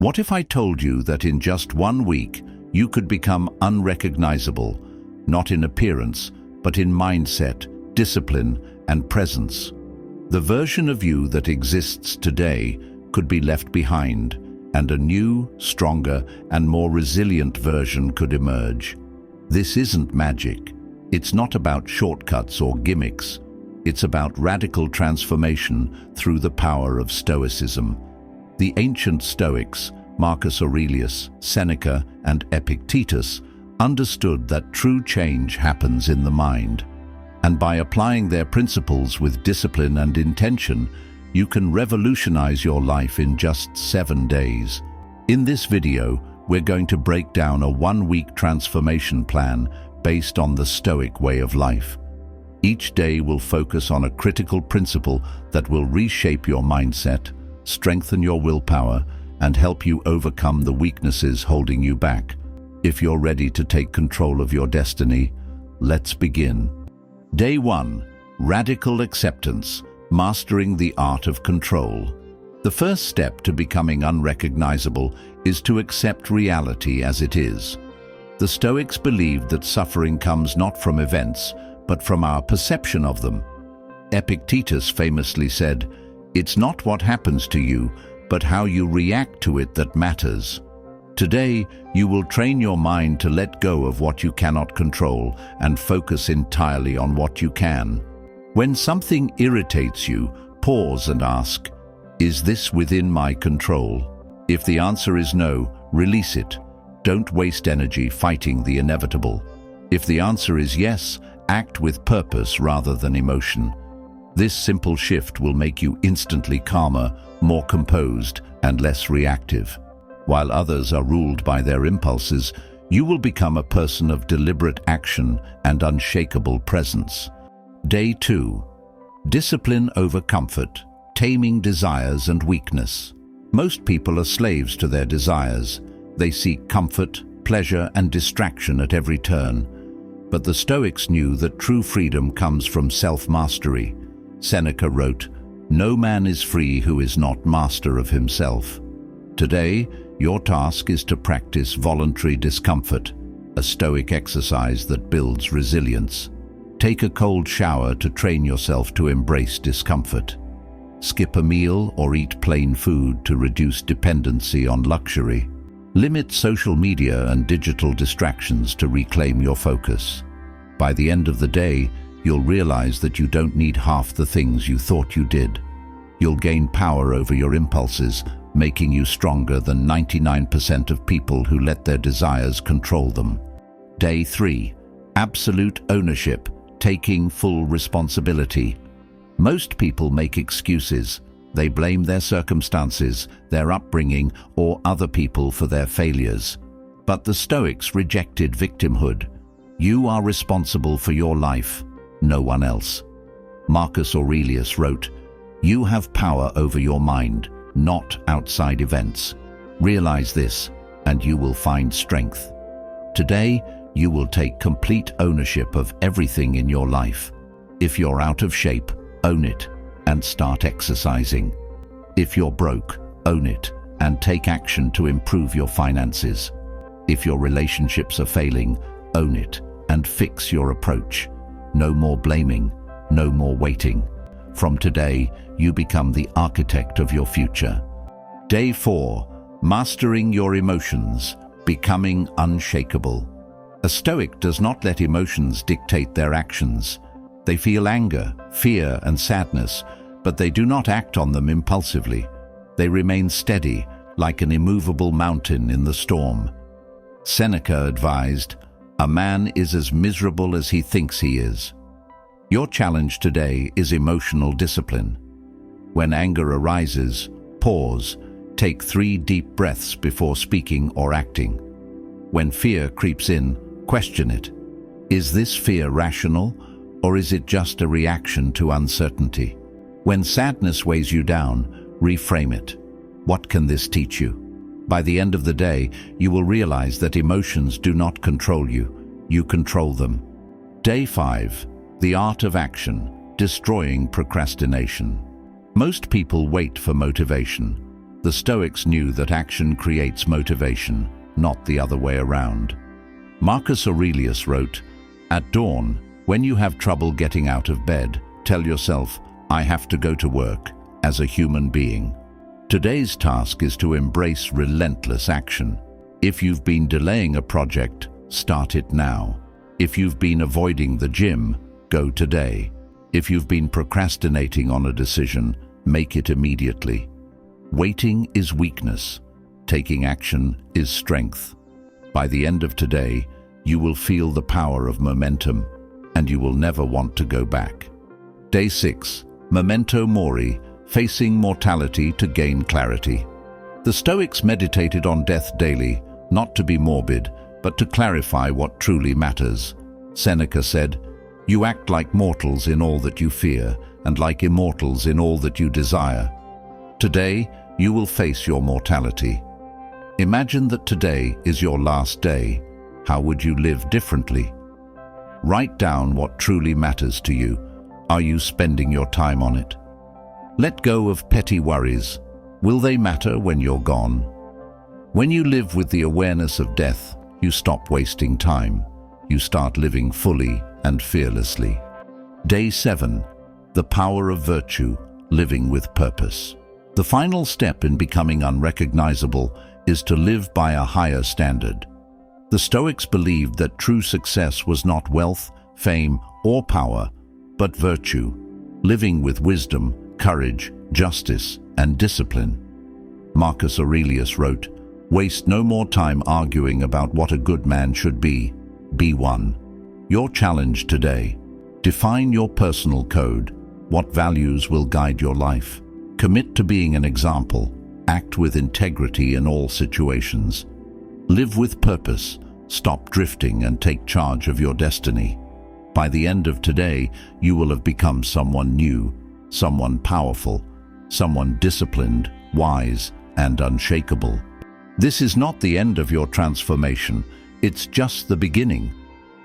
What if I told you that in just 1 week, you could become unrecognizable, not in appearance, but in mindset, discipline, and presence? The version of you that exists today could be left behind, and a new, stronger, and more resilient version could emerge. This isn't magic. It's not about shortcuts or gimmicks. It's about radical transformation through the power of Stoicism. The ancient Stoics, Marcus Aurelius, Seneca, and Epictetus, understood that true change happens in the mind. And by applying their principles with discipline and intention, you can revolutionize your life in just 7 days. In this video, we're going to break down a 1-week transformation plan based on the Stoic way of life. Each day will focus on a critical principle that will reshape your mindset, strengthen your willpower, and help you overcome the weaknesses holding you back. If you're ready to take control of your destiny, let's begin. Day 1. Radical acceptance, mastering the art of control. The first step to becoming unrecognizable is to accept reality as it is. The Stoics believed that suffering comes not from events, but from our perception of them. Epictetus famously said, "It's not what happens to you, but how you react to it that matters." Today, you will train your mind to let go of what you cannot control and focus entirely on what you can. When something irritates you, pause and ask, "Is this within my control?" If the answer is no, release it. Don't waste energy fighting the inevitable. If the answer is yes, act with purpose rather than emotion. This simple shift will make you instantly calmer, more composed, and less reactive. While others are ruled by their impulses, you will become a person of deliberate action and unshakable presence. Day 2. Discipline over comfort, taming desires and weakness. Most people are slaves to their desires. They seek comfort, pleasure, and distraction at every turn. But the Stoics knew that true freedom comes from self-mastery. Seneca wrote, "No man is free who is not master of himself." Today, your task is to practice voluntary discomfort, a Stoic exercise that builds resilience. Take a cold shower to train yourself to embrace discomfort. Skip a meal or eat plain food to reduce dependency on luxury. Limit social media and digital distractions to reclaim your focus. By the end of the day, you'll realize that you don't need half the things you thought you did. You'll gain power over your impulses, making you stronger than 99% of people who let their desires control them. Day 3. Absolute ownership, taking full responsibility. Most people make excuses. They blame their circumstances, their upbringing, or other people for their failures. But the Stoics rejected victimhood. You are responsible for your life, no one else. Marcus Aurelius wrote, "You have power over your mind, not outside events. Realize this, and you will find strength." Today, you will take complete ownership of everything in your life. If you're out of shape, own it and start exercising. If you're broke, own it and take action to improve your finances. If your relationships are failing, own it and fix your approach. No more blaming, no more waiting. From today, you become the architect of your future. Day 4. Mastering your emotions, becoming unshakable. A Stoic does not let emotions dictate their actions. They feel anger, fear, and sadness, but they do not act on them impulsively. They remain steady, like an immovable mountain in the storm. Seneca advised, "A man is as miserable as he thinks he is." Your challenge today is emotional discipline. When anger arises, pause, take 3 deep breaths before speaking or acting. When fear creeps in, question it. Is this fear rational, or is it just a reaction to uncertainty? When sadness weighs you down, reframe it. What can this teach you? By the end of the day, you will realize that emotions do not control you. You control them. Day 5. The art of action, destroying procrastination. Most people wait for motivation. The Stoics knew that action creates motivation, not the other way around. Marcus Aurelius wrote, "At dawn, when you have trouble getting out of bed, tell yourself, I have to go to work, as a human being." Today's task is to embrace relentless action. If you've been delaying a project, start it now. If you've been avoiding the gym, go today. If you've been procrastinating on a decision, make it immediately. Waiting is weakness. Taking action is strength. By the end of today, you will feel the power of momentum, and you will never want to go back. Day 6. Memento Mori, facing mortality to gain clarity. The Stoics meditated on death daily, not to be morbid, but to clarify what truly matters. Seneca said, "You act like mortals in all that you fear, and like immortals in all that you desire." Today, you will face your mortality. Imagine that today is your last day. How would you live differently? Write down what truly matters to you. Are you spending your time on it? Let go of petty worries. Will they matter when you're gone? When you live with the awareness of death, you stop wasting time. You start living fully and fearlessly. Day 7. The power of virtue, living with purpose. The final step in becoming unrecognizable is to live by a higher standard. The Stoics believed that true success was not wealth, fame, or power, but virtue, living with wisdom, courage, justice, and discipline. Marcus Aurelius wrote, "Waste no more time arguing about what a good man should be. Be one." Your challenge today: define your personal code. What values will guide your life? Commit to being an example. Act with integrity in all situations. Live with purpose. Stop drifting and take charge of your destiny. By the end of today, you will have become someone new, someone powerful, someone disciplined, wise, and unshakable. This is not the end of your transformation. It's just the beginning.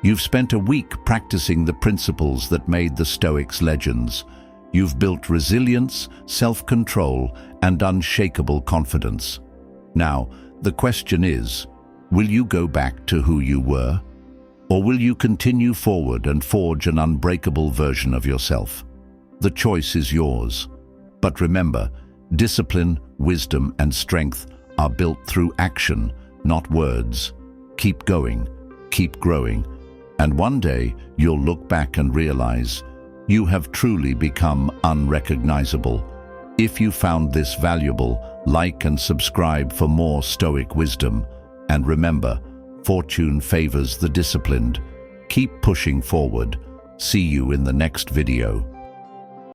You've spent a week practicing the principles that made the Stoics legends. You've built resilience, self-control, and unshakable confidence. Now, the question is, will you go back to who you were? Or will you continue forward and forge an unbreakable version of yourself? The choice is yours. But remember, discipline, wisdom, and strength are built through action, not words. Keep going, keep growing, and one day you'll look back and realize you have truly become unrecognizable. If you found this valuable, like and subscribe for more Stoic wisdom. And remember, fortune favors the disciplined. Keep pushing forward. See you in the next video.